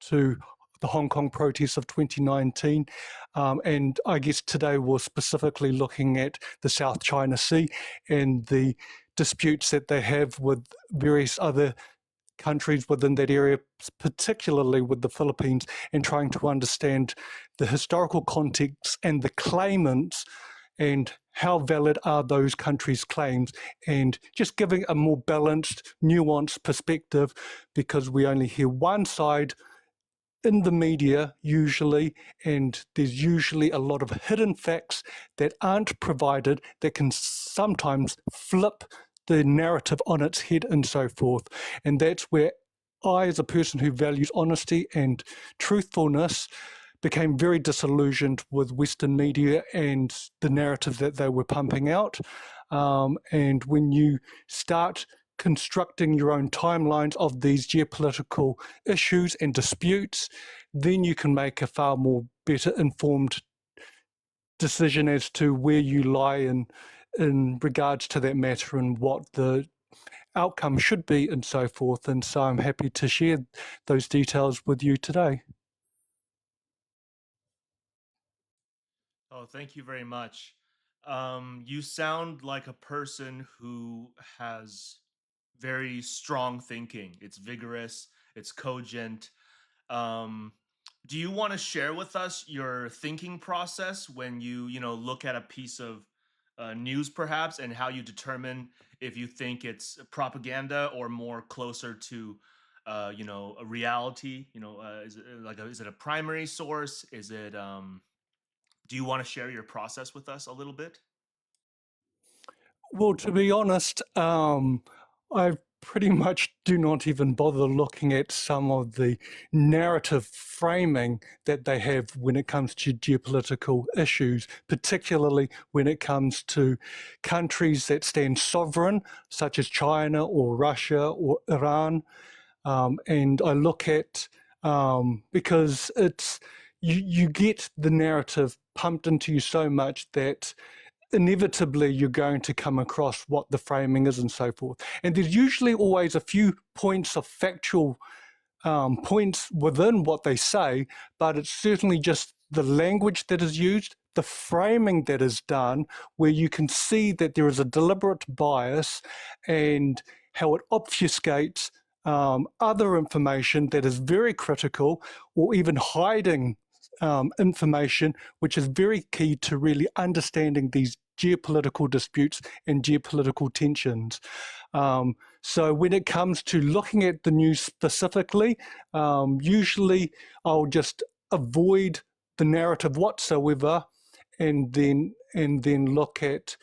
to the Hong Kong protests of 2019. And I guess today we're specifically looking at the South China Sea and the disputes that they have with various other countries within that area, particularly with the Philippines, and trying to understand the historical context and the claimants and how valid are those countries' claims, and just giving a more balanced, nuanced perspective, because we only hear one side in the media usually, and there's usually a lot of hidden facts that aren't provided that can sometimes flip the narrative on its head and so forth. And that's where I, as a person who values honesty and truthfulness, became very disillusioned with Western media and the narrative that they were pumping out. And when you start constructing your own timelines of these geopolitical issues and disputes, then you can make a far more better informed decision as to where you lie in regards to that matter and what the outcome should be and so forth. And so I'm happy to share those details with you today. Oh, thank you very much. You sound like a person who has very strong thinking. It's vigorous, it's cogent. Um, do you want to share with us your thinking process when you look at a piece of news, perhaps, and how you determine if you think it's propaganda or more closer to, a reality? Is it a primary source? Is it? Do you want to share your process with us a little bit? Well, to be honest, I pretty much do not even bother looking at some of the narrative framing that they have when it comes to geopolitical issues, particularly when it comes to countries that stand sovereign, such as China or Russia or Iran. And I look at, because you get the narrative pumped into you so much that inevitably you're going to come across what the framing is and so forth. And there's usually always a few points of factual points within what they say, but it's certainly just the language that is used, the framing that is done, where you can see that there is a deliberate bias and how it obfuscates other information that is very critical, or even hiding information, which is very key to really understanding these geopolitical disputes and geopolitical tensions. So when it comes to looking at the news specifically, usually I'll just avoid the narrative whatsoever, and then look at,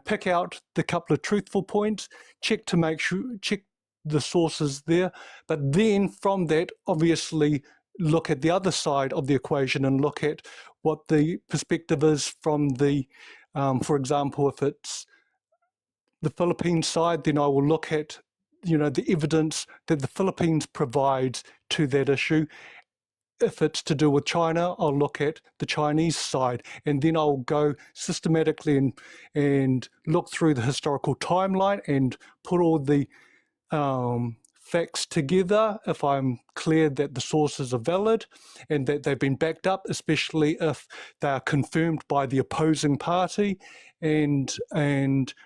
pick out the couple of truthful points, check the sources there, but then from that, obviously, look at the other side of the equation and look at what the perspective is from the, for example, if it's the Philippines side, then I will look at, the evidence that the Philippines provides to that issue. If it's to do with China, I'll look at the Chinese side, and then I'll go systematically and look through the historical timeline and put all the facts together if I'm clear that the sources are valid and that they've been backed up, especially if they are confirmed by the opposing party, and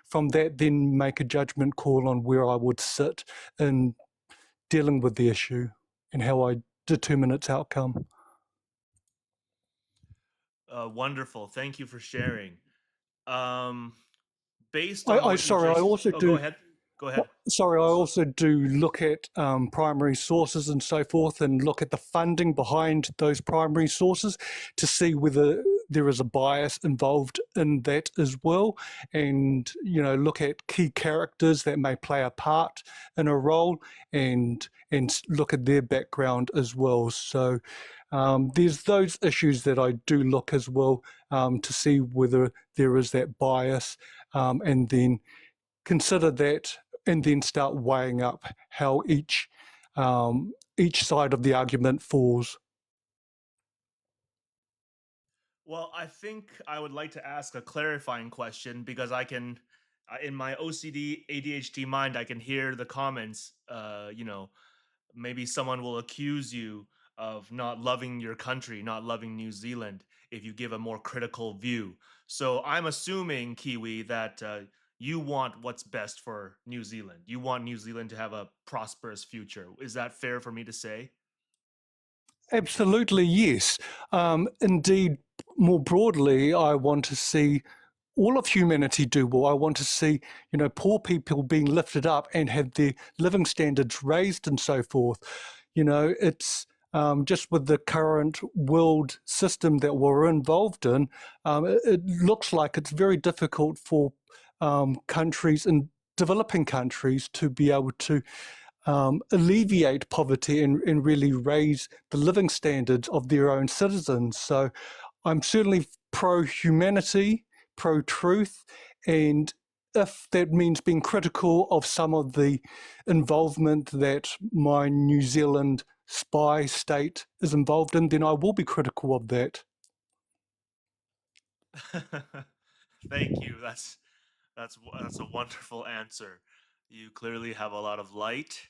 from that then make a judgment call on where I would sit in dealing with the issue and how I determine its outcome. Wonderful. Thank you for sharing. Um, Based on I what you sorry, I just, also oh, go do. ahead. Go ahead. Sorry, I also do look at primary sources and so forth, and look at the funding behind those primary sources to see whether there is a bias involved in that as well, and look at key characters that may play a part in a role, and look at their background as well. So there's those issues that I do look as well, to see whether there is that bias, and then consider that, and then start weighing up how each side of the argument falls. Well, I think I would like to ask a clarifying question, because I can, in my OCD ADHD mind, I can hear the comments. Maybe someone will accuse you of not loving your country, not loving New Zealand, if you give a more critical view. So I'm assuming, Kiwi, that you want what's best for New Zealand. You want New Zealand to have a prosperous future. Is that fair for me to say? Absolutely, yes. Indeed, more broadly, I want to see all of humanity do well. I want to see, poor people being lifted up and have their living standards raised and so forth. It's just with the current world system that we're involved in, it looks like it's very difficult for countries and developing countries to be able to alleviate poverty and really raise the living standards of their own citizens. So I'm certainly pro-humanity, pro-truth, and if that means being critical of some of the involvement that my New Zealand spy state is involved in, then I will be critical of that. Thank you. That's a wonderful answer. You clearly have a lot of light,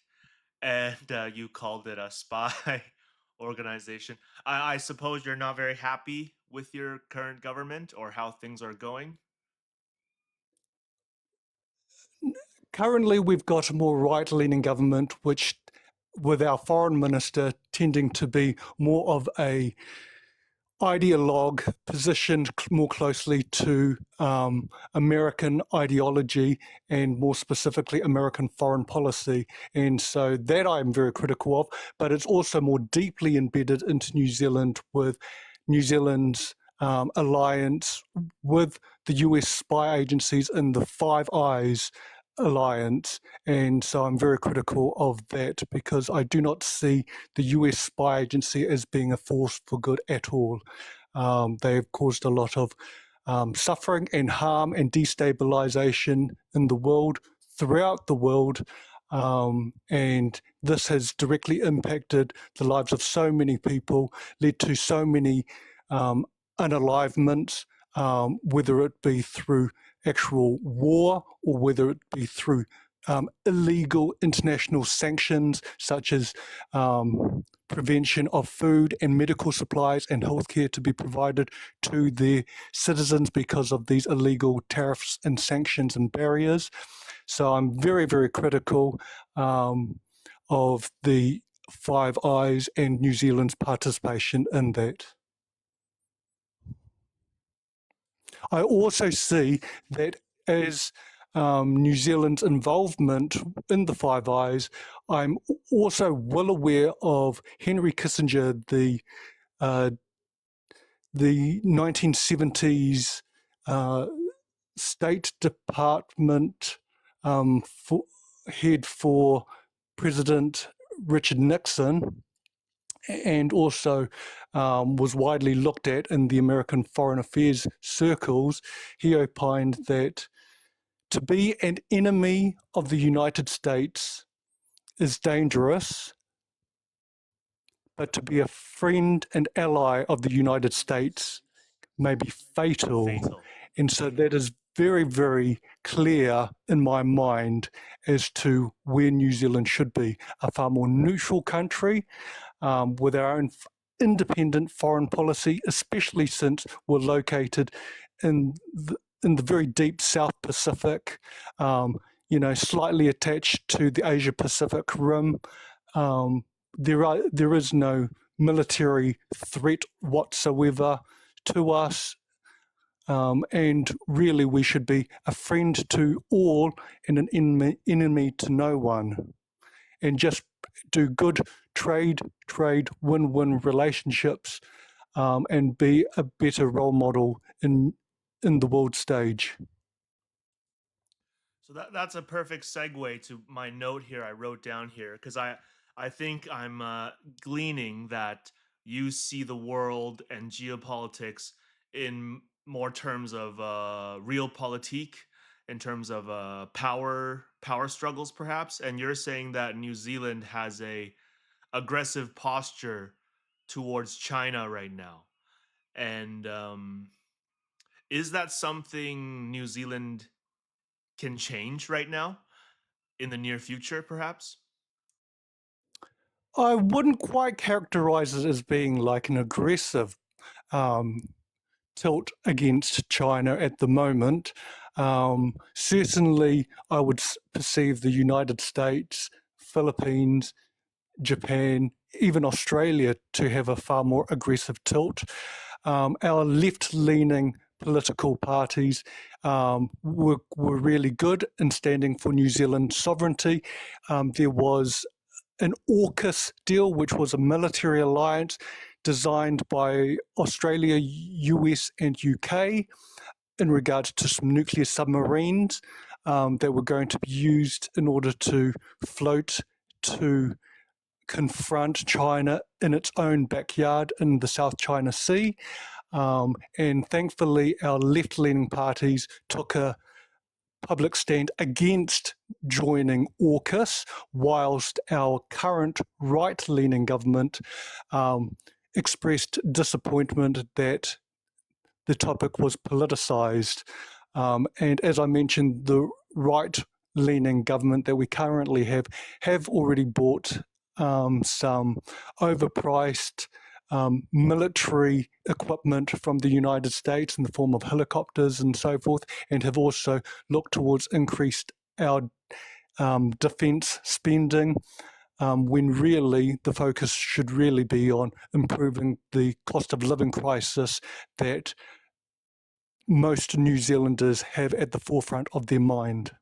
and you called it a spy organization. I suppose you're not very happy with your current government or how things are going. Currently, we've got a more right-leaning government, which, with our foreign minister tending to be more of a ideologue positioned more closely to American ideology and more specifically American foreign policy. And so that I'm very critical of, but it's also more deeply embedded into New Zealand with New Zealand's alliance with the US spy agencies in the Five Eyes alliance. And so I'm very critical of that because I do not see the US spy agency as being a force for good at all. They have caused a lot of suffering and harm and destabilization in the world, throughout the world. And this has directly impacted the lives of so many people, led to so many unalivements, whether it be through actual war or whether it be through illegal international sanctions such as prevention of food and medical supplies and healthcare to be provided to their citizens because of these illegal tariffs and sanctions and barriers. So I'm very, very critical of the Five Eyes and New Zealand's participation in that. I also see that as New Zealand's involvement in the Five Eyes, I'm also well aware of Henry Kissinger, the 1970s State Department head for President Richard Nixon, and also was widely looked at in the American foreign affairs circles. He opined that to be an enemy of the United States is dangerous, but to be a friend and ally of the United States may be fatal. Fatal. And so that is very, very clear in my mind as to where New Zealand should be, a far more neutral country with our own independent foreign policy, especially since we're located in the very deep South Pacific, slightly attached to the Asia Pacific Rim. There is no military threat whatsoever to us. And really, we should be a friend to all and an enemy to no one. And just do good trade, win-win relationships, and be a better role model in the world stage. So that's a perfect segue to my note here I wrote down here because I think I'm gleaning that you see the world and geopolitics in more terms of realpolitik, in terms of power struggles perhaps, and you're saying that New Zealand has a aggressive posture towards China right now. And is that something New Zealand can change right now in the near future, perhaps? I wouldn't quite characterize it as being like an aggressive tilt against China at the moment. Certainly, I would perceive the United States, Philippines, Japan, even Australia to have a far more aggressive tilt. Our left-leaning political parties were really good in standing for New Zealand sovereignty. There was an AUKUS deal, which was a military alliance designed by Australia, US, and UK in regards to some nuclear submarines that were going to be used in order to float to confront China in its own backyard in the South China Sea. And thankfully, our left-leaning parties took a public stand against joining AUKUS, whilst our current right-leaning government expressed disappointment that the topic was politicized. And as I mentioned, the right-leaning government that we currently have already bought some overpriced military equipment from the United States in the form of helicopters and so forth, and have also looked towards increased our defense spending, when really the focus should really be on improving the cost of living crisis that most New Zealanders have at the forefront of their mind.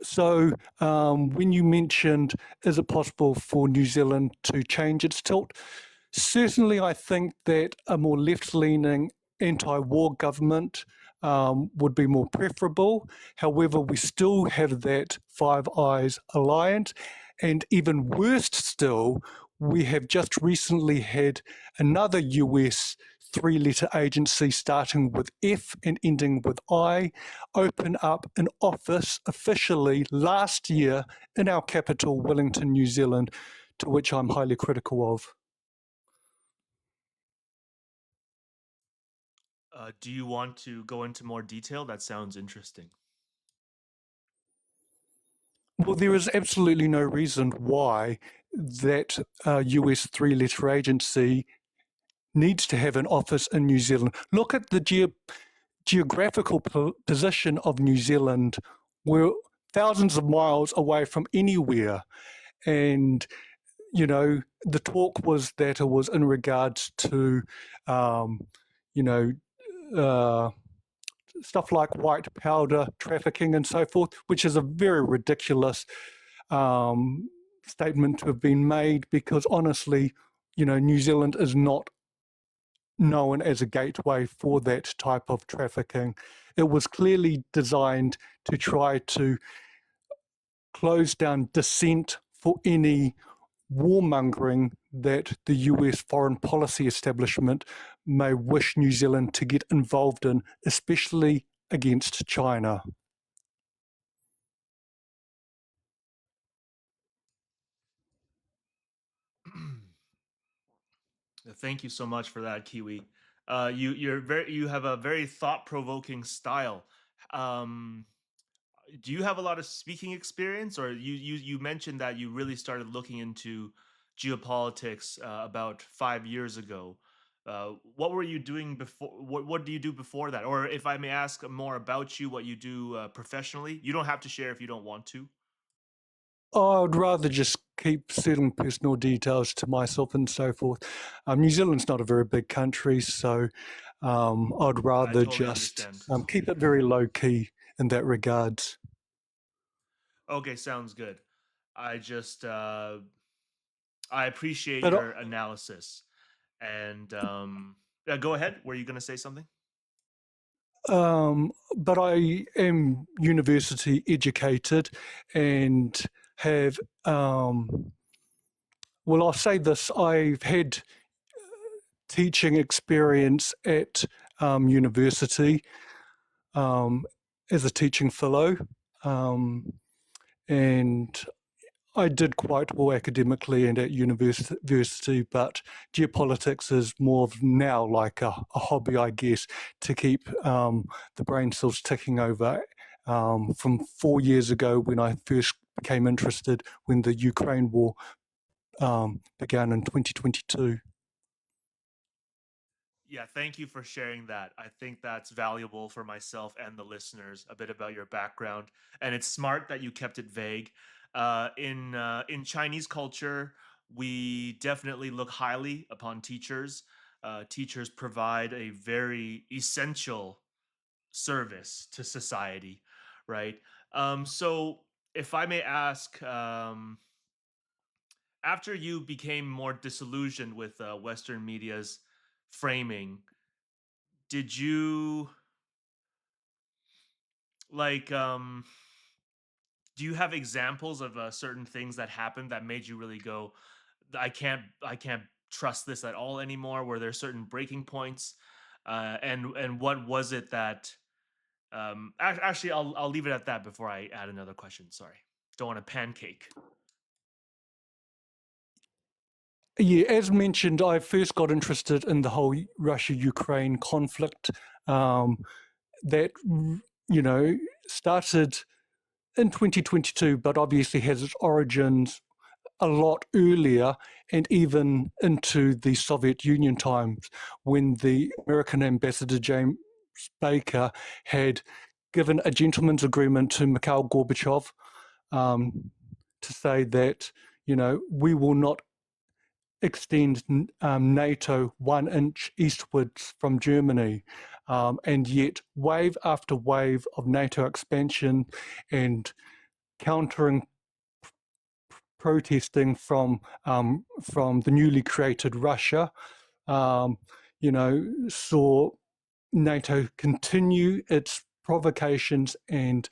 So when you mentioned, is it possible for New Zealand to change its tilt? Certainly, I think that a more left-leaning anti-war government would be more preferable. However, we still have that Five Eyes alliance. And even worse still, we have just recently had another US three-letter agency starting with F and ending with I open up an office officially last year in our capital, Wellington, New Zealand, to which I'm highly critical of. Do you want to go into more detail? That sounds interesting. Well, there is absolutely no reason why that US three-letter agency needs to have an office in New Zealand. Look at the geographical position of New Zealand. We're thousands of miles away from anywhere. And, you know, the talk was that it was in regards to, stuff like white powder trafficking and so forth, which is a very ridiculous statement to have been made, because honestly, New Zealand is not known as a gateway for that type of trafficking. It was clearly designed to try to close down dissent for any warmongering that the US foreign policy establishment may wish New Zealand to get involved in, especially against China. Thank you so much for that, Kiwi. You have a very thought-provoking style. Um, do you have a lot of speaking experience, or you mentioned that you really started looking into geopolitics about 5 years ago? What were you doing before? What do you do before that? Or if I may ask more about you, what you do professionally? You don't have to share if you don't want to. I'd rather just keep certain personal details to myself and so forth. New Zealand's not a very big country, so I'd rather just keep it very low key in that regards. Okay, sounds good. I just I appreciate your analysis. And go ahead. Were you going to say something? But I am university educated and have, well, I'll say this, I've had teaching experience at university as a teaching fellow, and I did quite well academically and at university, but geopolitics is more of now like a hobby, I guess, to keep the brain cells ticking over. From 4 years ago when I first became interested when the Ukraine war began in 2022. Yeah, thank you for sharing that. I think that's valuable for myself and the listeners, a bit about your background. And it's smart that you kept it vague. In Chinese culture, we definitely look highly upon teachers. Teachers provide a very essential service to society, right? So, if I may ask, after you became more disillusioned with Western media's framing, did you like do you have examples of certain things that happened that made you really go, I can't trust this at all anymore? Were there certain breaking points, and what was it that actually I'll leave it at that before I add another question. Sorry, don't want to pancake. Yeah, as mentioned, I first got interested in the whole Russia-Ukraine conflict that, started in 2022, but obviously has its origins a lot earlier and even into the Soviet Union times, when the American ambassador James Baker had given a gentleman's agreement to Mikhail Gorbachev to say that, we will not extend NATO 1 inch eastwards from Germany. And yet wave after wave of NATO expansion and countering protesting from the newly created Russia, saw NATO continue its provocations and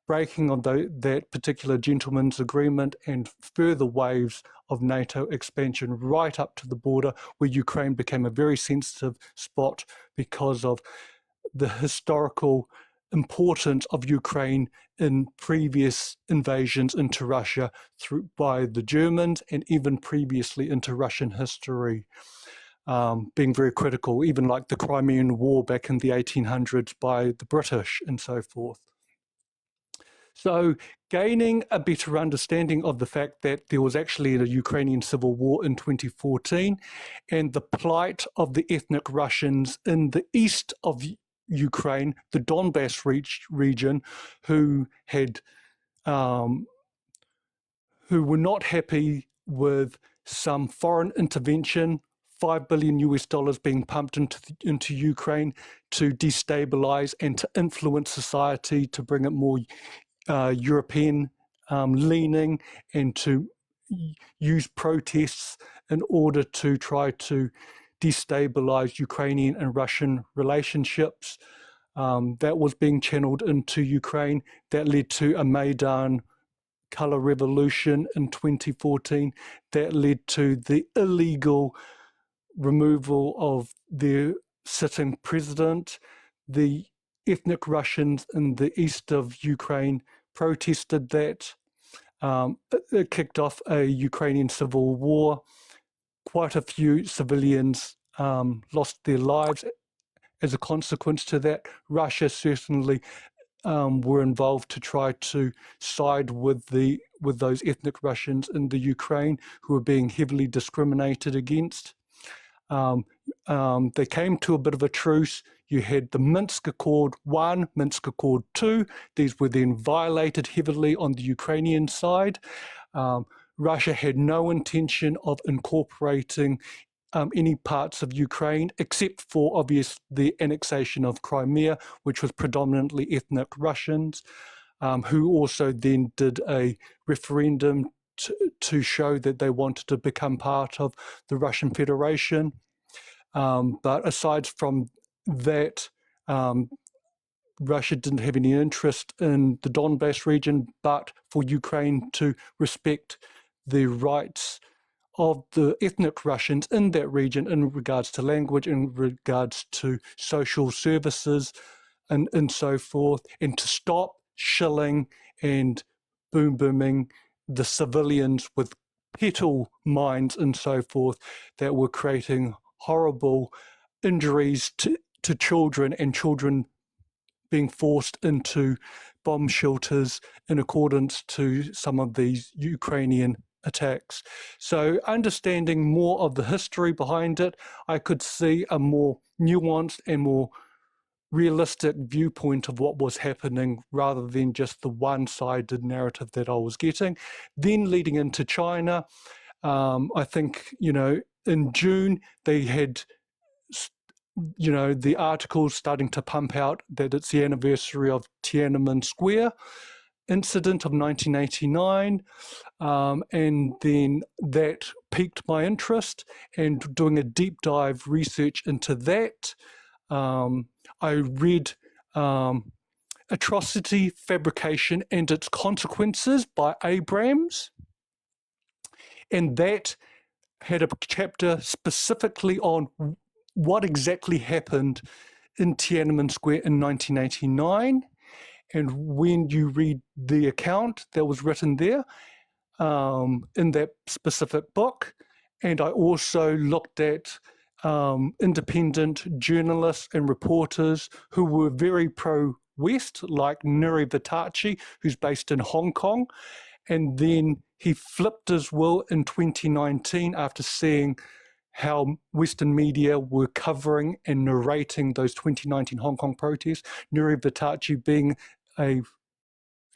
breaking of that particular gentleman's agreement, and further waves of NATO expansion right up to the border, where Ukraine became a very sensitive spot because of the historical importance of Ukraine in previous invasions into Russia by the Germans, and even previously into Russian history, being very critical, even like the Crimean War back in the 1800s by the British and so forth. So gaining a better understanding of the fact that there was actually a Ukrainian civil war in 2014, and the plight of the ethnic Russians in the east of Ukraine, the Donbas region, who were not happy with some foreign intervention, $5 billion being pumped into Ukraine to destabilize and to influence society, to bring it more European leaning, and to use protests in order to try to destabilize Ukrainian and Russian relationships. That was being channeled into Ukraine. That led to a Maidan color revolution in 2014. That led to the illegal removal of their sitting president. The ethnic Russians in the east of Ukraine protested that. It kicked off a Ukrainian civil war. Quite a few civilians lost their lives as a consequence to that. Russia certainly were involved to try to side with those ethnic Russians in the Ukraine who were being heavily discriminated against. They came to a bit of a truce. You had the Minsk Accord 1, Minsk Accord 2. These were then violated heavily on the Ukrainian side. Russia had no intention of incorporating any parts of Ukraine, except for, obviously, the annexation of Crimea, which was predominantly ethnic Russians, who also then did a referendum to show that they wanted to become part of the Russian Federation. But aside from that, Russia didn't have any interest in the Donbas region, but for Ukraine to respect the rights of the ethnic Russians in that region in regards to language, in regards to social services, and so forth, and to stop shilling and booming the civilians with petal mines and so forth that were creating horrible injuries to children, and children being forced into bomb shelters in accordance to some of these Ukrainian attacks. So understanding more of the history behind it, I could see a more nuanced and more realistic viewpoint of what was happening rather than just the one-sided narrative that I was getting. Then leading into China, I think, in June they had, the articles starting to pump out that it's the anniversary of Tiananmen Square incident of 1989, and then that piqued my interest, and doing a deep dive research into that, I read Atrocity, Fabrication, and Its Consequences by Abrams, and that had a chapter specifically on what exactly happened in Tiananmen Square in 1989. And when you read the account that was written there in that specific book, and I also looked at independent journalists and reporters who were very pro-West, like Nuri Vitachi, who's based in Hong Kong. And then he flipped as well in 2019 after seeing how Western media were covering and narrating those 2019 Hong Kong protests. Nuri Vitachi, being a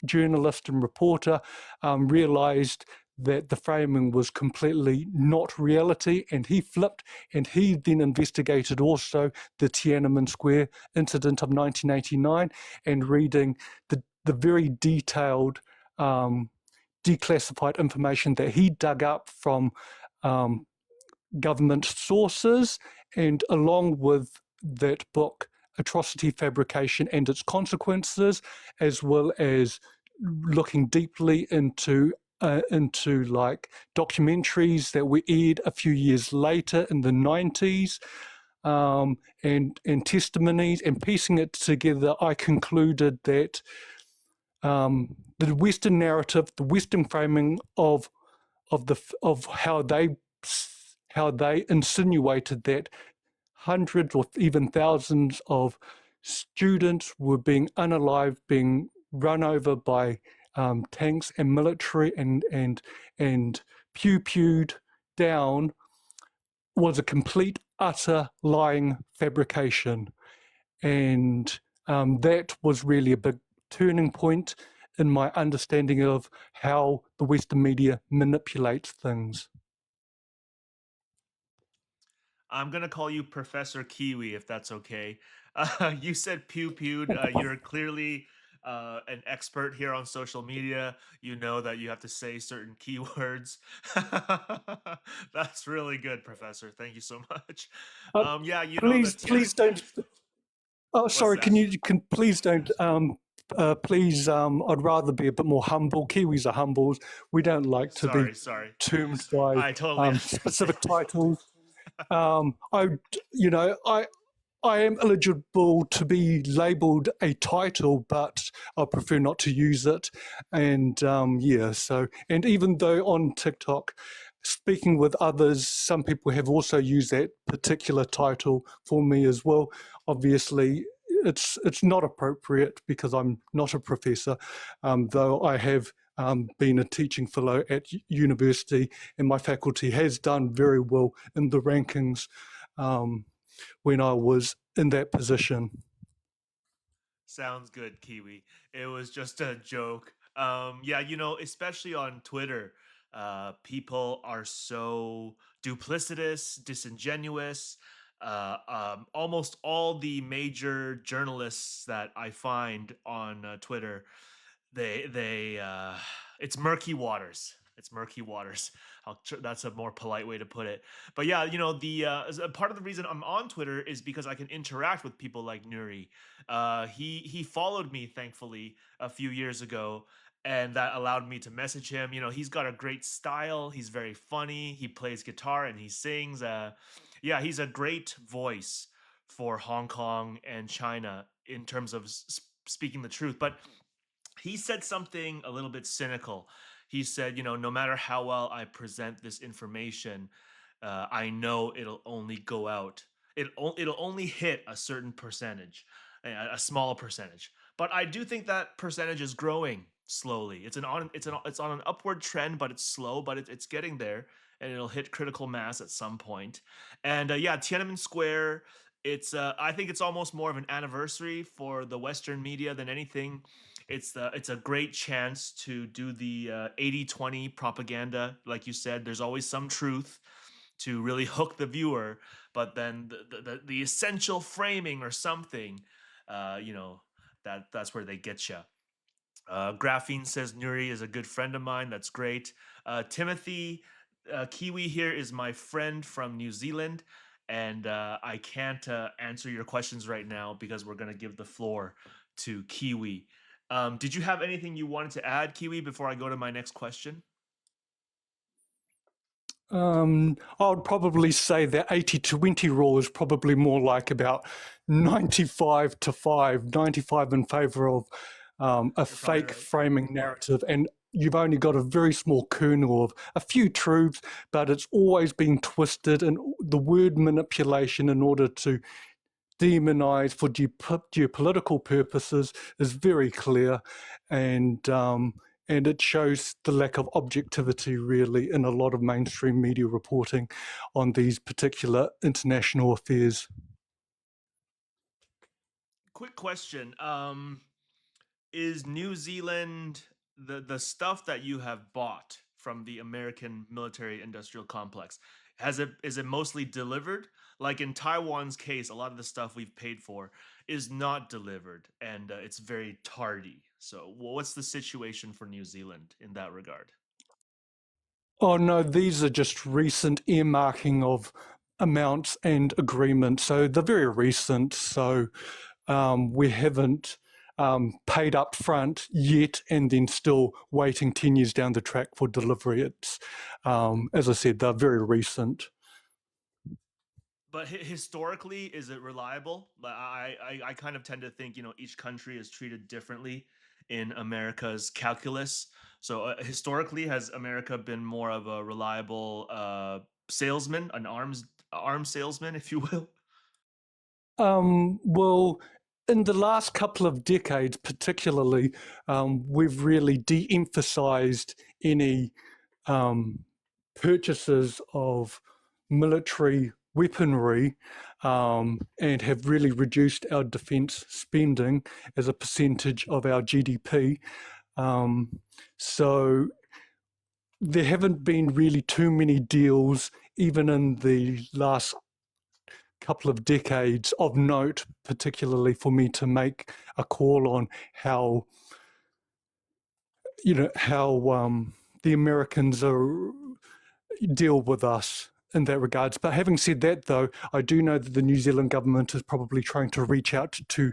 journalist and reporter, realized that the framing was completely not reality, and he flipped, and he then investigated also the Tiananmen Square incident of 1989, and reading the very detailed declassified information that he dug up from government sources, and along with that book, Atrocity, Fabrication, and Its Consequences, as well as looking deeply into like documentaries that were aired a few years later in the 90s, and testimonies, and piecing it together, I concluded that the Western narrative, the Western framing of how they insinuated that hundreds or even thousands of students were being unalived, being run over by tanks and military, and pew-pewed down, was a complete, utter lying fabrication. And that was really a big turning point in my understanding of how the Western media manipulates things. I'm gonna call you Professor Kiwi if that's okay. You said pew pewed. You're clearly an expert here on social media. You know that you have to say certain keywords. That's really good, Professor. Thank you so much. Uh, Yeah, you know please, that. please don't. Oh, What's sorry. that? Please don't. Please, I'd rather be a bit more humble. Kiwis are humbles. We don't like to be Sorry. termed by I totally understand. specific titles. I, you know, I am eligible to be labelled a title, but I prefer not to use it. And yeah, so, and even though on TikTok, speaking with others, some people have also used that particular title for me as well. Obviously, it's not appropriate because I'm not a professor, though I have been a teaching fellow at university, and my faculty has done very well in the rankings when I was in that position. Sounds good, Kiwi. It was just a joke. Yeah, especially on Twitter, people are so duplicitous, disingenuous. Almost all the major journalists that I find on Twitter, they it's murky waters. It's murky waters. That's a more polite way to put it. But yeah, the part of the reason I'm on Twitter is because I can interact with people like Nuri. He followed me, thankfully, a few years ago, and that allowed me to message him. He's got a great style. He's very funny. He plays guitar and he sings. Yeah, he's a great voice for Hong Kong and China in terms of speaking the truth. But he said something a little bit cynical. He said, no matter how well I present this information, I know it'll only go out. It'll only hit a certain percentage, a small percentage. but I do think that percentage is growing slowly. It's on an upward trend, but it's slow, but it's getting there, and it'll hit critical mass at some point. And yeah, Tiananmen Square. I think it's almost more of an anniversary for the Western media than anything. It's a great chance to do the 80-20 propaganda, like you said. There's always some truth to really hook the viewer, but then the essential framing or something, you know, that's where they get you. Graphene says Nuri is a good friend of mine. That's great. Timothy Kiwi here is my friend from New Zealand, and I can't answer your questions right now because we're going to give the floor to Kiwi. Did you have anything you wanted to add, Kiwi, before I go to my next question? I would probably say that 80-20 rule is probably more like about 95-5, 95 in favor of a fake right. framing narrative. And you've only got a very small kernel of a few truths, but it's always been twisted, and the word manipulation in order to demonize for geopolitical purposes is very clear, and it shows the lack of objectivity really in a lot of mainstream media reporting on these particular international affairs. Quick question. Is New Zealand the stuff that you have bought from the American military industrial complex, is it mostly delivered? Like in Taiwan's case, a lot of the stuff we've paid for is not delivered, and it's very tardy. So what's the situation for New Zealand in that regard? Oh no, these are just recent earmarking of amounts and agreements. So they're very recent. So we haven't paid up front yet, and then still waiting 10 years down the track for delivery. It's, as I said, they're very recent. But historically, is it reliable? I kind of tend to think, you know, each country is treated differently in America's calculus. So historically, has America been more of a reliable salesman, an arms salesman, if you will? Well, in the last couple of decades, particularly, we've really de-emphasized any purchases of military weaponry, and have really reduced our defense spending as a percentage of our GDP. So there haven't been really too many deals, even in the last couple of decades, of note, particularly for me to make a call on how, the Americans deal with us in that regards. But having said that, though, I do know that the New Zealand government is probably trying to reach out to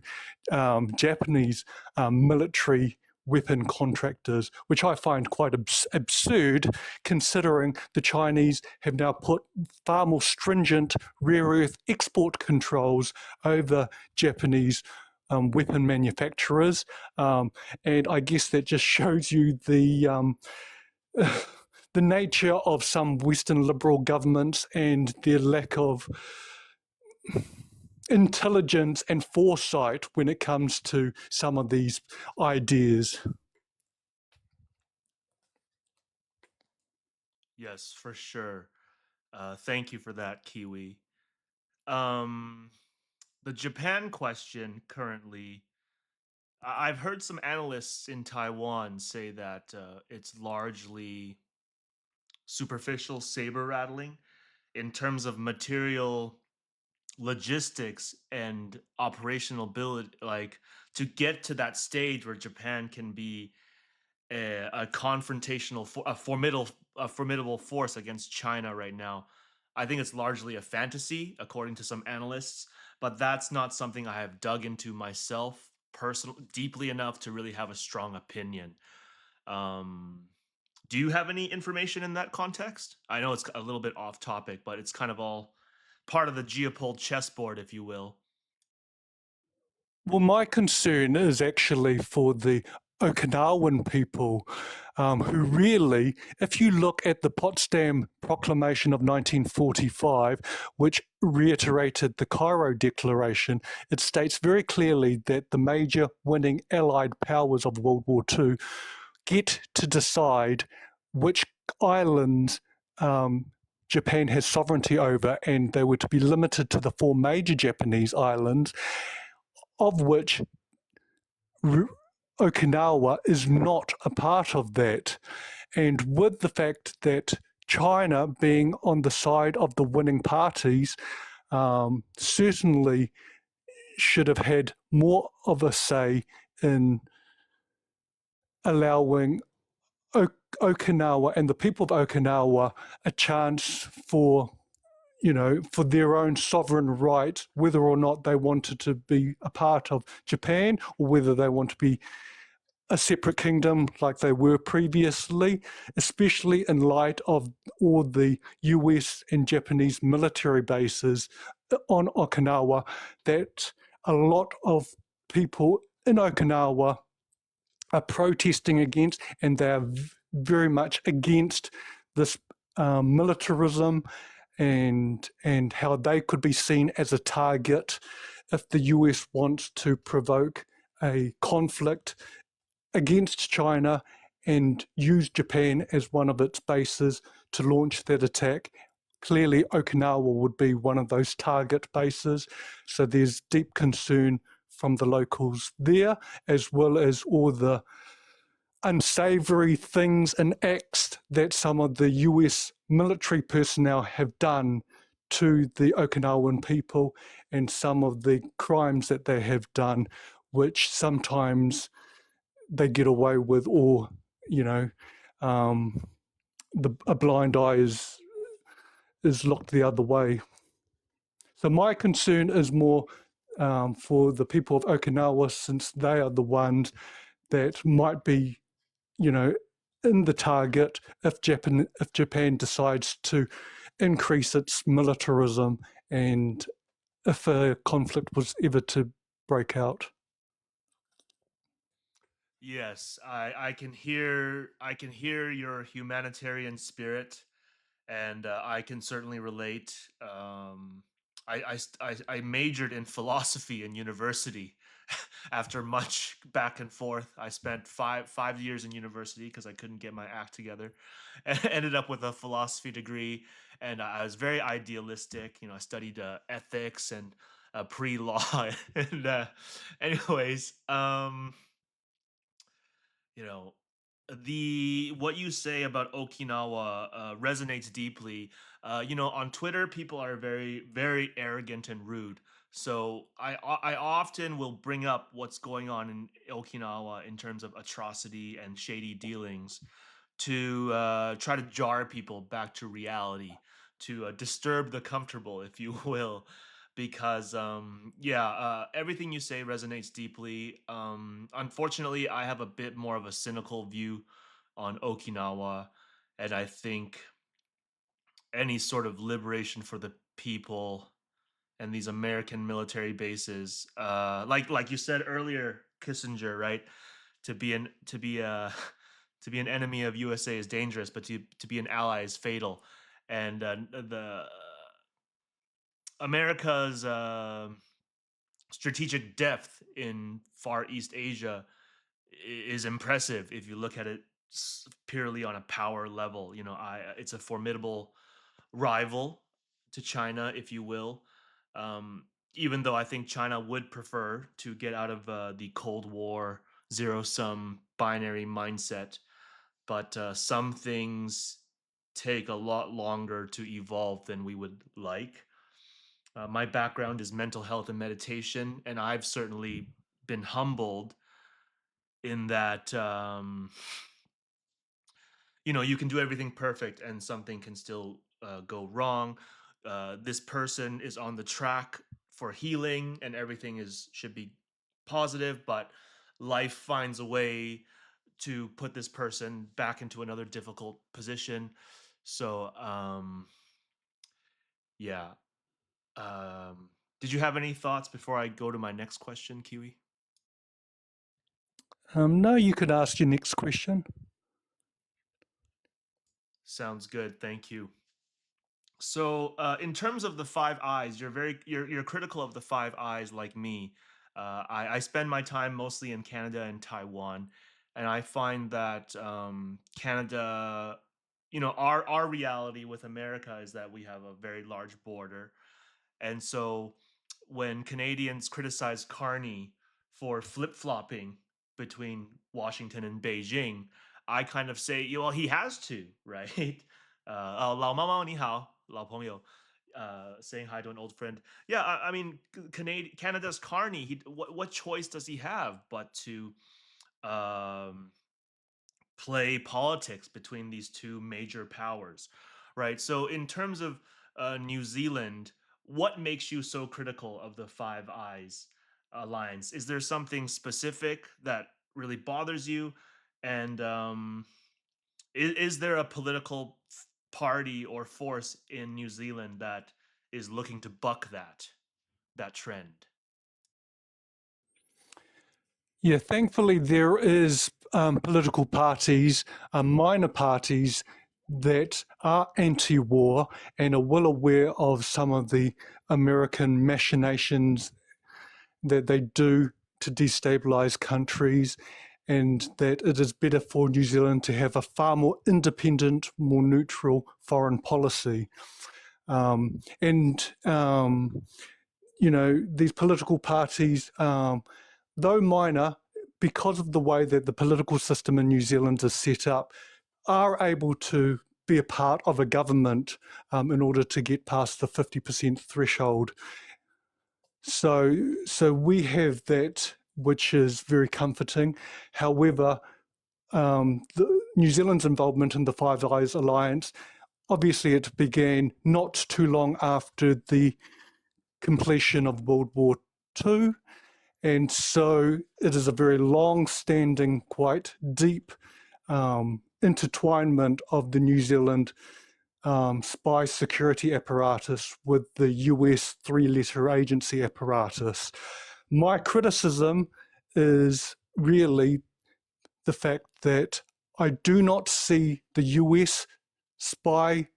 Japanese military weapon contractors, which I find quite absurd, considering the Chinese have now put far more stringent rare earth export controls over Japanese weapon manufacturers. And I guess that just shows you the nature of some Western liberal governments and their lack of intelligence and foresight when it comes to some of these ideas. Yes, for sure. Thank you for that, Kiwi. Um, the Japan question currently, I've heard some analysts in Taiwan say that it's largely superficial saber rattling in terms of material logistics and operational ability, like to get to that stage where Japan can be a confrontational, a formidable force against China right now. I think it's largely a fantasy, according to some analysts, but that's not something I have dug into myself personally deeply enough to really have a strong opinion. Um, do you have any information in that context? I know it's a little bit off topic, but it's kind of all part of the geopol chessboard, if you will. Well, my concern is actually for the Okinawan people who really, if you look at the Potsdam Proclamation of 1945, which reiterated the Cairo Declaration, it states very clearly that the major winning Allied powers of World War II get to decide which islands Japan has sovereignty over, and they were to be limited to the four major Japanese islands, of which Okinawa is not a part of that. And with the fact that China being on the side of the winning parties certainly should have had more of a say in allowing Okinawa and the people of Okinawa a chance for for their own sovereign right, whether or not they wanted to be a part of Japan or whether they want to be a separate kingdom like they were previously, especially in light of all the US and Japanese military bases on Okinawa, that a lot of people in Okinawa are protesting against, and they are very much against this militarism and how they could be seen as a target if the US wants to provoke a conflict against China and use Japan as one of its bases to launch that attack. Clearly, Okinawa would be one of those target bases. So there's deep concern from the locals there, as well as all the unsavory things and acts that some of the US military personnel have done to the Okinawan people, and some of the crimes that they have done, which sometimes they get away with, or a blind eye is looked the other way. So my concern is more for the people of Okinawa, since they are the ones that might be, in the target if Japan decides to increase its militarism, and if a conflict was ever to break out. Yes, I can hear your humanitarian spirit, and I can certainly relate. I majored in philosophy in university. After much back and forth, I spent five years in university because I couldn't get my act together, and ended up with a philosophy degree. And I was very idealistic. I studied ethics and pre-law, and anyways, you know the what you say about Okinawa resonates deeply. On Twitter, people are very, very arrogant and rude. So I often will bring up what's going on in Okinawa in terms of atrocity and shady dealings to try to jar people back to reality, to disturb the comfortable, if you will, because everything you say resonates deeply. Unfortunately, I have a bit more of a cynical view on Okinawa, and I think any sort of liberation for the people and these American military bases, like you said earlier, Kissinger, right? To be a to be an enemy of USA is dangerous, but to be an ally is fatal. And the America's strategic depth in Far East Asia is impressive if you look at it purely on a power level. It's a formidable rival to China, if you will. Um, Even though I think China would prefer to get out of the Cold War zero sum binary mindset, but some things take a lot longer to evolve than we would like. My background is mental health and meditation, and I've certainly been humbled in that you can do everything perfect and something can still go wrong. This person is on the track for healing and everything is should be positive, but life finds a way to put this person back into another difficult position. So yeah. Did you have any thoughts before I go to my next question, Kiwi? No, you could ask your next question. Sounds good. Thank you. So, in terms of the Five Eyes, you're critical of the Five Eyes like me. I spend my time mostly in Canada and Taiwan, and I find that Canada, our reality with America is that we have a very large border, and so when Canadians criticize Carney for flip flopping between Washington and Beijing, I kind of say, well, he has to, right? 老猫猫你好，老朋友, saying hi to an old friend. Yeah, I mean, Canada's Carney. What choice does he have but to um, play politics between these two major powers, right? So, in terms of New Zealand, what makes you so critical of the Five Eyes alliance? Is there something specific that really bothers you? And is there a political party or force in New Zealand that is looking to buck that trend? Yeah, thankfully there is political parties, minor parties that are anti-war and are well aware of some of the American machinations that they do to destabilize countries, and that it is better for New Zealand to have a far more independent, more neutral foreign policy. These political parties, though minor, because of the way that the political system in New Zealand is set up, are able to be a part of a government in order to get past the 50% threshold. So we have that, which is very comforting. However, New Zealand's involvement in the Five Eyes Alliance, obviously it began not too long after the completion of World War II. And so it is a very long-standing, quite deep intertwinement of the New Zealand spy security apparatus with the US three-letter agency apparatus. My criticism is really the fact that I do not see the US spy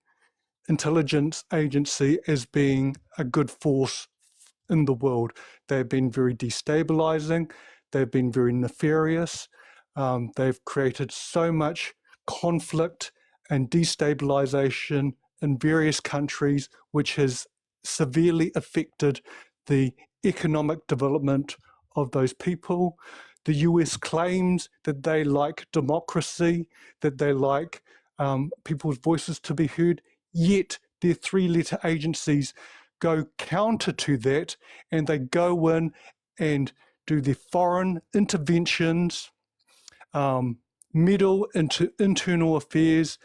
intelligence agency as being a good force in the world. They've been very destabilizing. They've been very nefarious. They've created so much conflict and destabilization in various countries, which has severely affected the economic development of those people. The US claims that they like democracy, that they like people's voices to be heard, yet their three-letter agencies go counter to that, and they go in and do their foreign interventions, meddle into internal affairs,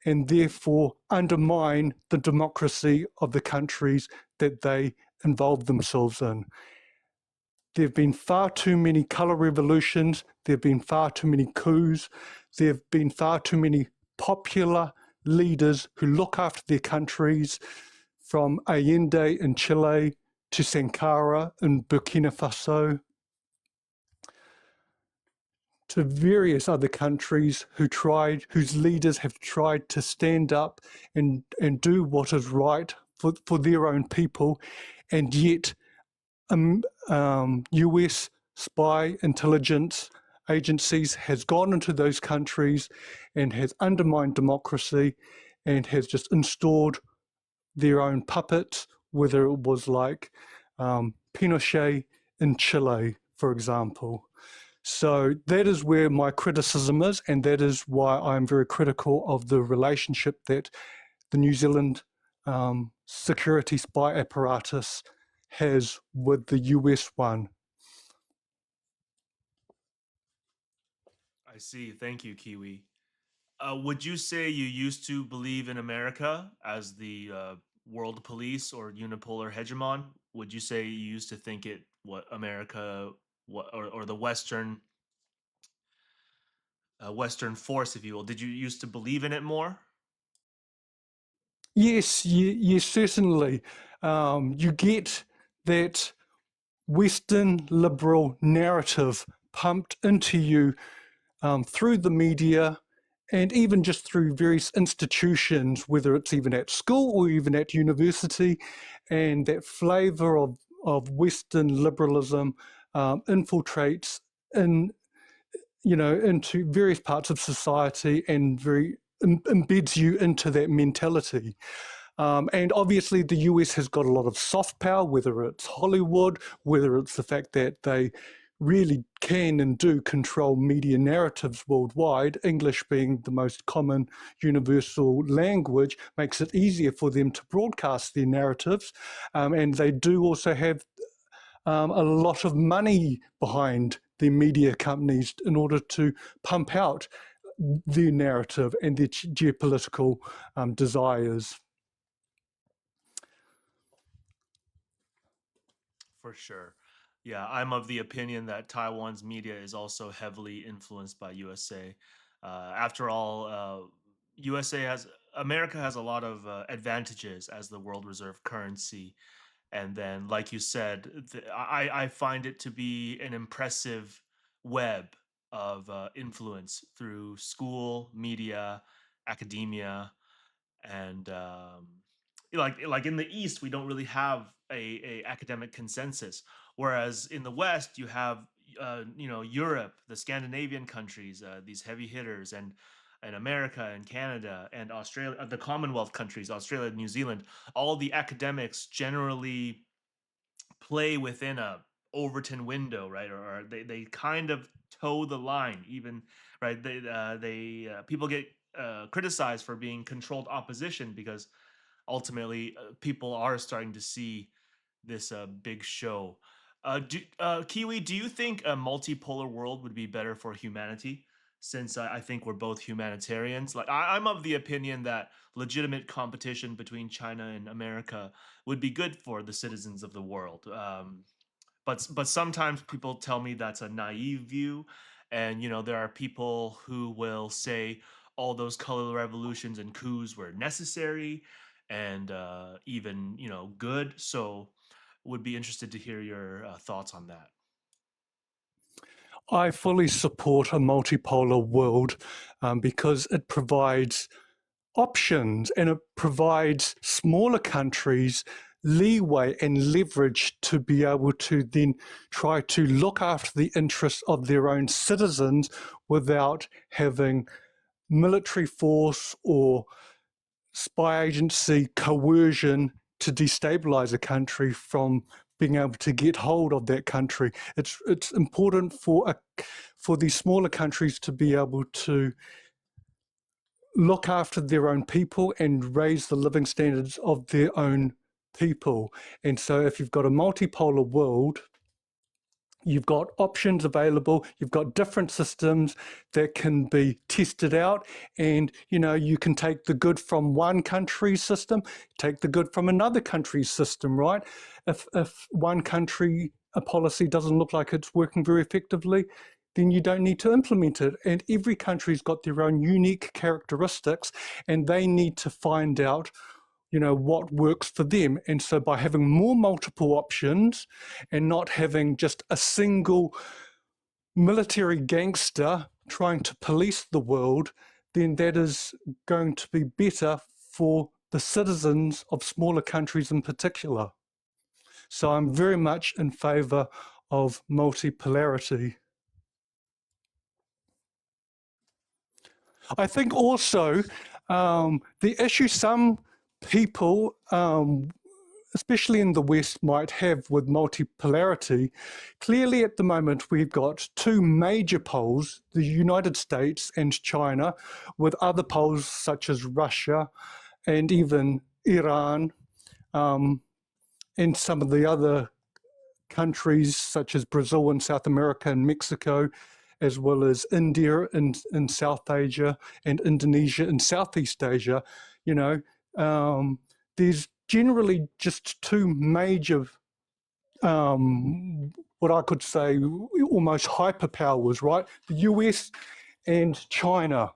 and therefore undermine the democracy of the countries that they involve themselves in. There have been far too many colour revolutions, there have been far too many coups, there have been far too many popular leaders who look after their countries, from Allende in Chile to Sankara in Burkina Faso, to various other countries whose leaders have tried to stand up and do what is right for their own people, and yet US spy intelligence agencies has gone into those countries and has undermined democracy and has just installed their own puppets, whether it was like Pinochet in Chile, for example. So that is where my criticism is, and that is why I'm very critical of the relationship that the New Zealand security spy apparatus has with the US one. I see. Thank you, Kiwi. Would you say you used to believe in America as the world police or unipolar hegemon? Would you say you used to think America or the Western force, if you will? Did you used to believe in it more? Yes, certainly. You get that Western liberal narrative pumped into you through the media and even just through various institutions, whether it's even at school or even at university, and that flavor of Western liberalism infiltrates into various parts of society and embeds you into that mentality. And obviously the US has got a lot of soft power, whether it's Hollywood, whether it's the fact that they really can and do control media narratives worldwide. English being the most common universal language makes it easier for them to broadcast their narratives. And they do also have a lot of money behind their media companies in order to pump out their narrative and their geopolitical desires. For sure. Yeah, I'm of the opinion that Taiwan's media is also heavily influenced by USA. After all, America has a lot of advantages as the world reserve currency. And then, like you said, I find it to be an impressive web of influence through school, media, academia, and like in the East, we don't really have a academic consensus, whereas in the West, you have Europe, the Scandinavian countries, these heavy hitters, and America and Canada and Australia, the Commonwealth countries, Australia, New Zealand. All the academics generally play within a Overton window, right? Or they kind of toe the line, even, right? People get criticized for being controlled opposition because ultimately people are starting to see this big show. Kiwi, do you think a multipolar world would be better for humanity? Since I think we're both humanitarians, like I'm of the opinion that legitimate competition between China and America would be good for the citizens of the world. But sometimes people tell me that's a naive view, and there are people who will say all those color revolutions and coups were necessary and even good. So would be interested to hear your thoughts on that. I fully support a multipolar world because it provides options and it provides smaller countries leeway and leverage to be able to then try to look after the interests of their own citizens without having military force or spy agency coercion to destabilize a country from being able to get hold of that country. It's important for these smaller countries to be able to look after their own people and raise the living standards of their own people. And so if you've got a multipolar world, you've got options available, you've got different systems that can be tested out, and you can take the good from one country's system, take the good from another country's system, right? If one country, a policy doesn't look like it's working very effectively, then you don't need to implement it. And every country's got their own unique characteristics, and they need to find out what works for them. And so by having more multiple options and not having just a single military gangster trying to police the world, then that is going to be better for the citizens of smaller countries in particular. So I'm very much in favor of multipolarity. I think also the issue some people, especially in the West, might have with multipolarity, clearly at the moment we've got two major poles, the United States and China, with other poles such as Russia and even Iran, and some of the other countries such as Brazil and South America and Mexico, as well as India in South Asia and Indonesia in Southeast Asia. There's generally just two major, what I could say, almost hyperpowers, right? The US and China.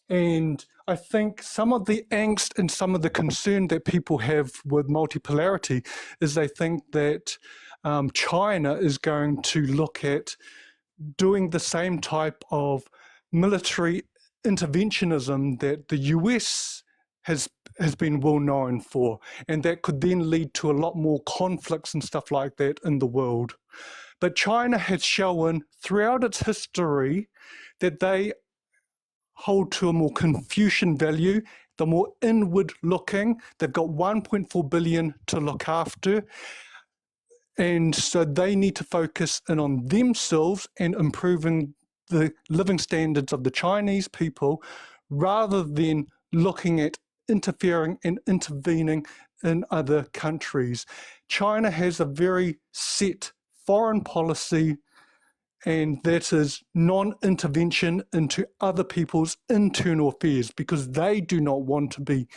And I think some of the angst and some of the concern that people have with multipolarity is they think that China is going to look at doing the same type of military interventionism that the US has been well known for, and that could then lead to a lot more conflicts and stuff like that in the world. But China has shown throughout its history that they hold to a more Confucian value. They're more inward looking. They've got 1.4 billion to look after. And so they need to focus in on themselves and improving the living standards of the Chinese people rather than looking at interfering and intervening in other countries. China has a very set foreign policy, and that is non-intervention into other people's internal affairs, because they do not want to be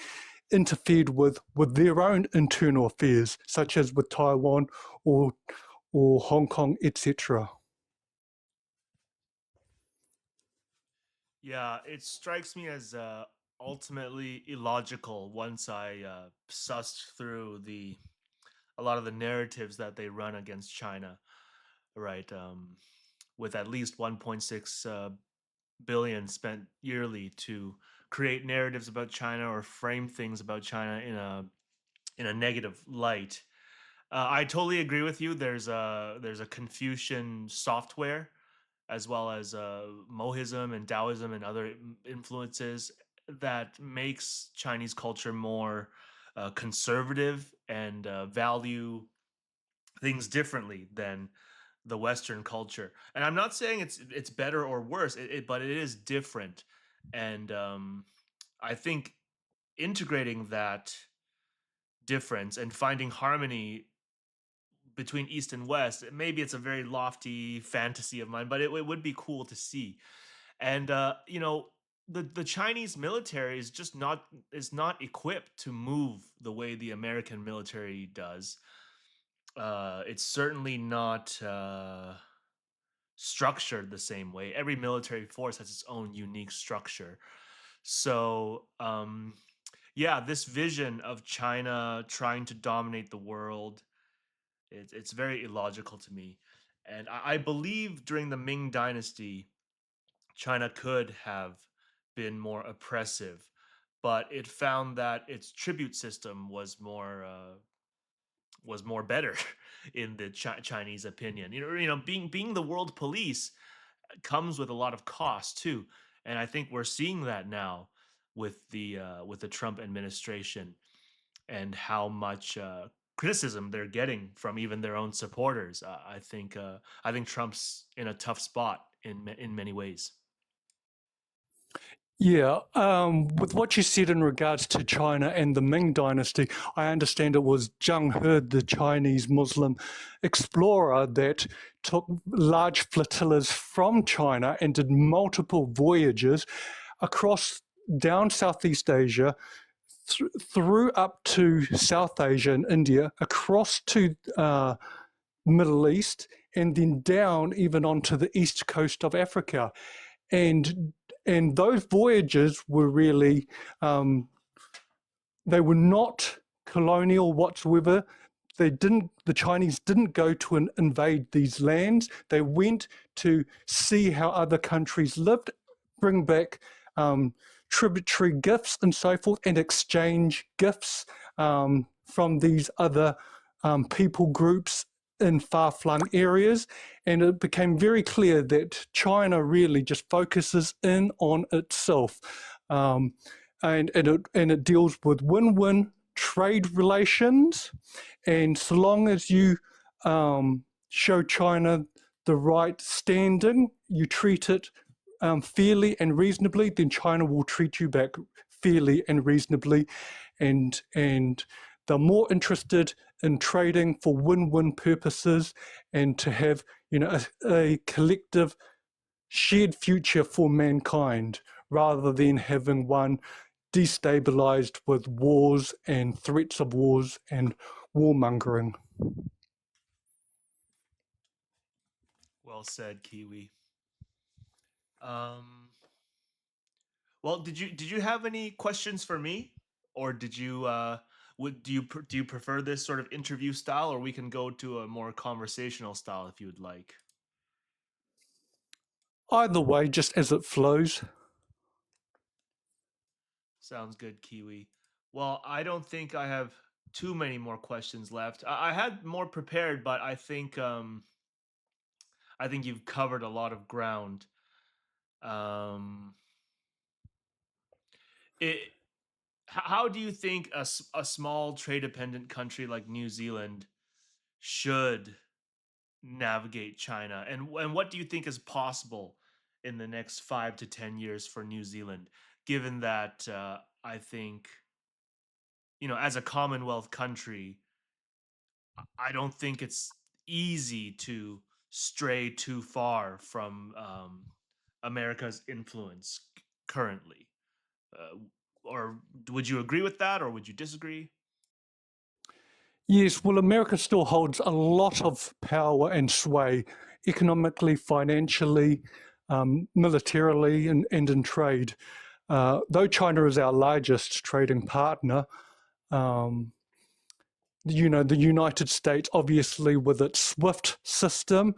interfered with their own internal affairs, such as with Taiwan or Hong Kong, etc. Yeah, it strikes me as ultimately illogical once I sussed through a lot of the narratives that they run against China, right? With at least 1.6 billion spent yearly to create narratives about China or frame things about China in a negative light. I totally agree with you. There's a Confucian software, as well as Mohism and Taoism and other influences that makes Chinese culture more conservative and value things differently than the Western culture. And I'm not saying it's better or worse, but it is different. And I think integrating that difference and finding harmony between East and West, maybe it's a very lofty fantasy of mine, but it would be cool to see. And you know, the Chinese military is not equipped to move the way the American military does. It's certainly not structured the same way. Every military force has its own unique structure. So, yeah, this vision of China trying to dominate the world, it's very illogical to me. And I believe during the Ming Dynasty, China could have been more oppressive, but it found that its tribute system was more better in the Chinese opinion. Being the world police comes with a lot of cost too, and I think we're seeing that now with the Trump administration and how much criticism they're getting from even their own supporters. I think Trump's in a tough spot in many ways. Yeah, with what you said in regards to China and the Ming Dynasty, I understand it was Zheng He, the Chinese Muslim explorer, that took large flotillas from China and did multiple voyages across down Southeast Asia, through up to South Asia and India, across to Middle East, and then down even onto the east coast of Africa. And those voyages were really, they were not colonial whatsoever. The Chinese didn't go to invade these lands. They went to see how other countries lived, bring back tributary gifts and so forth, and exchange gifts from these other people groups in far-flung areas. And it became very clear that China really just focuses in on itself. And it deals with win-win trade relations. And so long as you show China the right standing, you treat it fairly and reasonably, then China will treat you back fairly and reasonably. And they're more interested in trading for win-win purposes and to have, a collective shared future for mankind, rather than having one destabilized with wars and threats of wars and warmongering. Well said, Kiwi. Um, well, did you have any questions for me, or did you do you prefer this sort of interview style, or we can go to a more conversational style if you would like? Either way, just as it flows. Sounds good, Kiwi. Well, I don't think I have too many more questions left. I had more prepared, but I think you've covered a lot of ground. Um, it, how do you think a small trade dependent country like New Zealand should navigate China, and what do you think is possible in the next 5 to 10 years for New Zealand, given that I think, as a Commonwealth country, I don't think it's easy to stray too far from America's influence currently. Or would you agree with that, or would you disagree? Yes, well, America still holds a lot of power and sway economically, financially, militarily, and in trade. Though China is our largest trading partner, the United States, obviously, with its SWIFT system,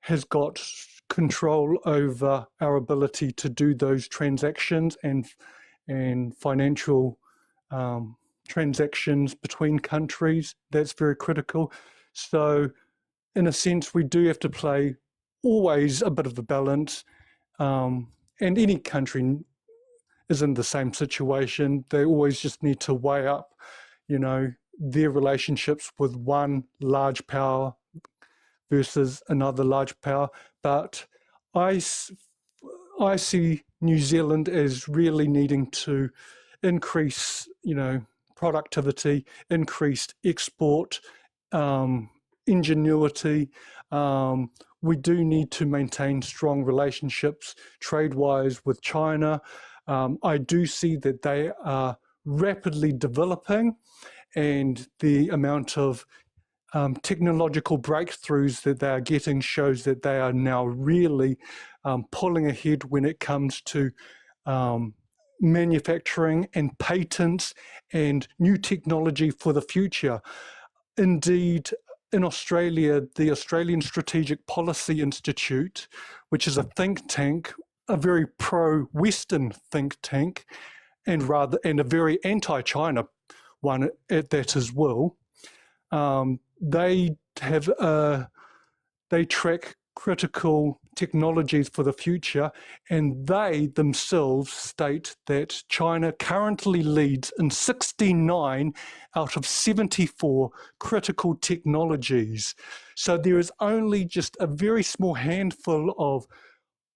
has got control over our ability to do those transactions and financial transactions between countries. That's very critical. So, in a sense, we do have to play always a bit of a balance. And any country is in the same situation. They always just need to weigh up, their relationships with one large power versus another large power. But I see New Zealand as really needing to increase, productivity, increased export, ingenuity. We do need to maintain strong relationships trade-wise with China. I do see that they are rapidly developing, and the amount of technological breakthroughs that they are getting shows that they are now really pulling ahead when it comes to manufacturing and patents and new technology for the future. Indeed, in Australia, the Australian Strategic Policy Institute, which is a think tank, a very pro-Western think tank, and a very anti-China one at that as well. They track critical technologies for the future, and they themselves state that China currently leads in 69 out of 74 critical technologies. So there is only just a very small handful of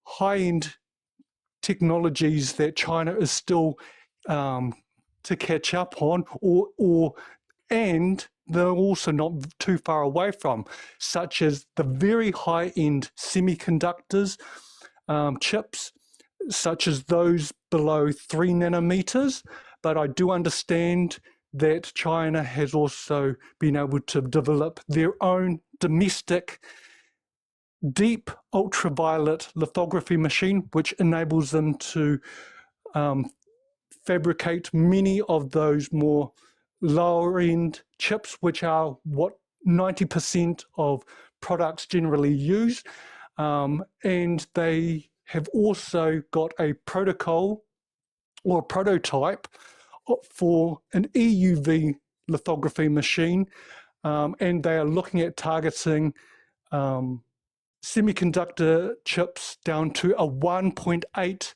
high-end technologies that China is still to catch up on, and they're also not too far away from, such as the very high-end semiconductors, chips, such as those below 3 nanometers. But I do understand that China has also been able to develop their own domestic deep ultraviolet lithography machine, which enables them to fabricate many of those more lower-end chips, which are what 90% of products generally use. And they have also got a protocol or a prototype for an EUV lithography machine, and they are looking at targeting semiconductor chips down to a 1.8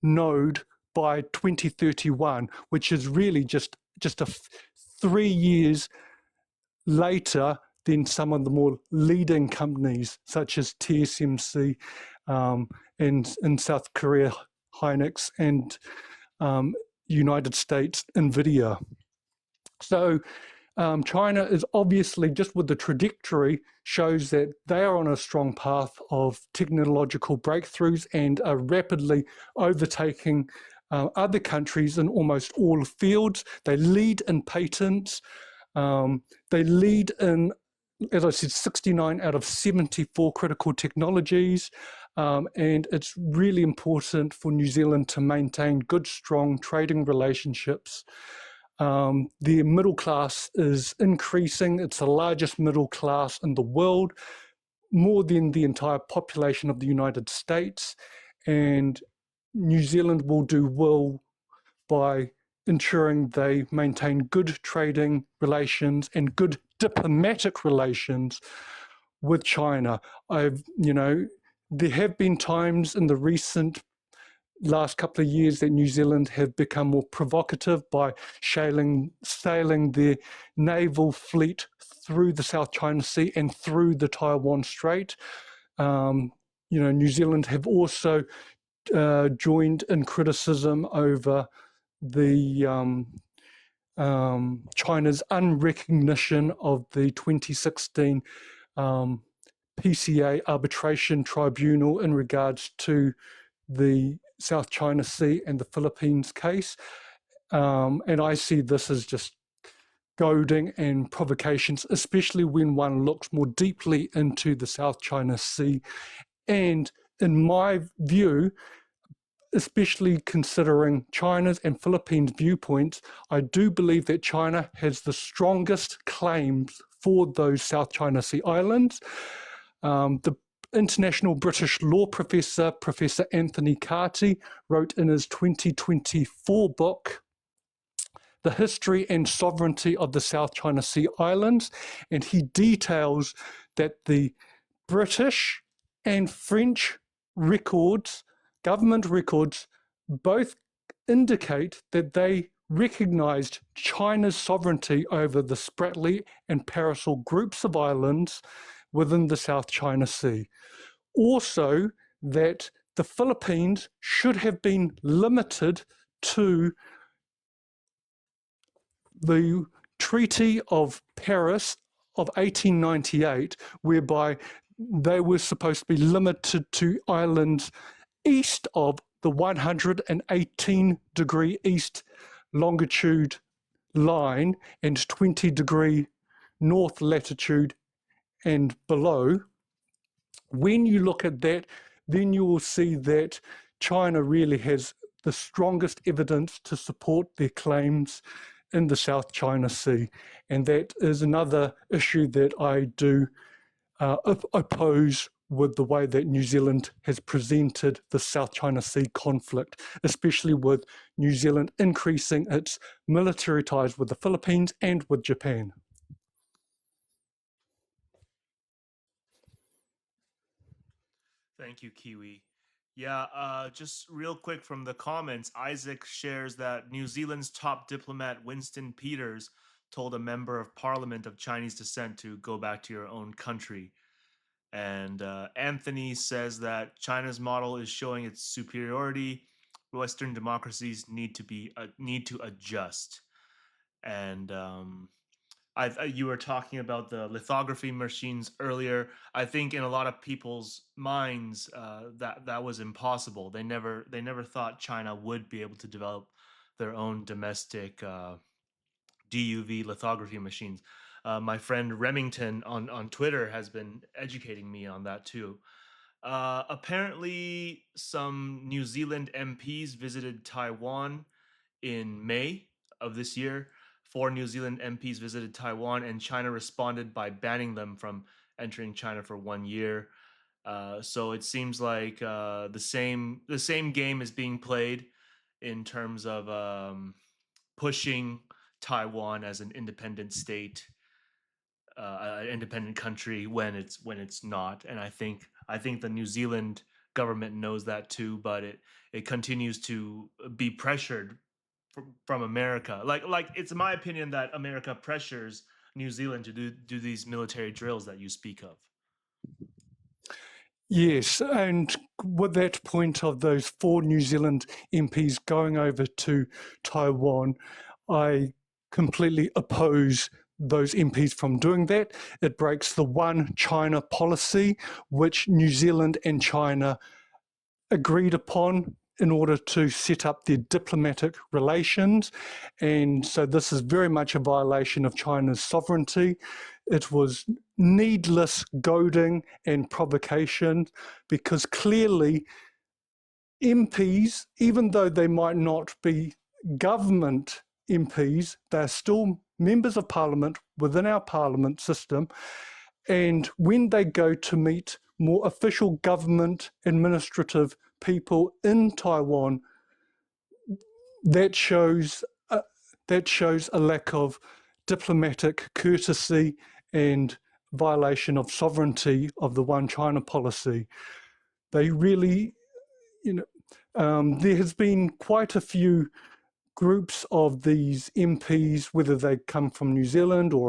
node by 2031, which is really just 3 years later than some of the more leading companies, such as TSMC in South Korea, Hynix, and United States, NVIDIA. So China is obviously, just with the trajectory, shows that they are on a strong path of technological breakthroughs and are rapidly overtaking other countries in almost all fields. They lead in patents. They lead in, as I said, 69 out of 74 critical technologies. And it's really important for New Zealand to maintain good, strong trading relationships. The middle class is increasing. It's the largest middle class in the world. more than the entire population of the United States, and New Zealand will do well by ensuring they maintain good trading relations and good diplomatic relations with China. There have been times in the last couple of years that New Zealand have become more provocative by sailing their naval fleet through the South China Sea and through the Taiwan Strait. New Zealand have also joined in criticism over the China's unrecognition of the 2016 PCA arbitration tribunal in regards to the South China Sea and the Philippines case. And I see this as just goading and provocations, especially when one looks more deeply into the South China Sea. And in my view, especially considering China's and Philippines' viewpoints, I do believe that China has the strongest claims for those South China Sea islands. The international British law professor, Professor Anthony Carty, wrote in his 2024 book, The History and Sovereignty of the South China Sea Islands, and he details that the British and French records, government records, both indicate that they recognized China's sovereignty over the Spratly and Paracel groups of islands within the South China Sea. Also, that the Philippines should have been limited to the Treaty of Paris of 1898, whereby they were supposed to be limited to islands east of the 118-degree east longitude line and 20-degree north latitude and below. When you look at that, then you will see that China really has the strongest evidence to support their claims in the South China Sea. And that is another issue that I do oppose with the way that New Zealand has presented the South China Sea conflict, especially with New Zealand increasing its military ties with the Philippines and with Japan. Thank you, Kiwi. Yeah, just real quick from the comments, Isaac shares that New Zealand's top diplomat Winston Peters told a member of parliament of Chinese descent to go back to your own country. And Anthony says that China's model is showing its superiority. Western democracies need to adjust. And you were talking about the lithography machines earlier. I think in a lot of people's minds that was impossible. They never thought China would be able to develop their own domestic DUV lithography machines. My friend Remington on Twitter has been educating me on that too. Apparently, some New Zealand MPs visited Taiwan in May of this year. 4 New Zealand MPs visited Taiwan, and China responded by banning them from entering China for 1 year. So it seems like the same game is being played in terms of pushing Taiwan as an independent state, an independent country when it's not. And I think the New Zealand government knows that too, but it continues to be pressured from America. Like it's my opinion that America pressures New Zealand to do these military drills that you speak of. Yes, and with that point of those 4 New Zealand MPs going over to Taiwan, I completely oppose those MPs from doing that. It breaks the one China policy, which New Zealand and China agreed upon in order to set up their diplomatic relations. And so this is very much a violation of China's sovereignty. It was needless goading and provocation, because clearly MPs, even though they might not be government MPs, they're still members of parliament within our parliament system. And when they go to meet more official government administrative people in Taiwan, that shows a lack of diplomatic courtesy and violation of sovereignty of the One China policy. They really, there has been quite a few groups of these MPs, whether they come from New Zealand or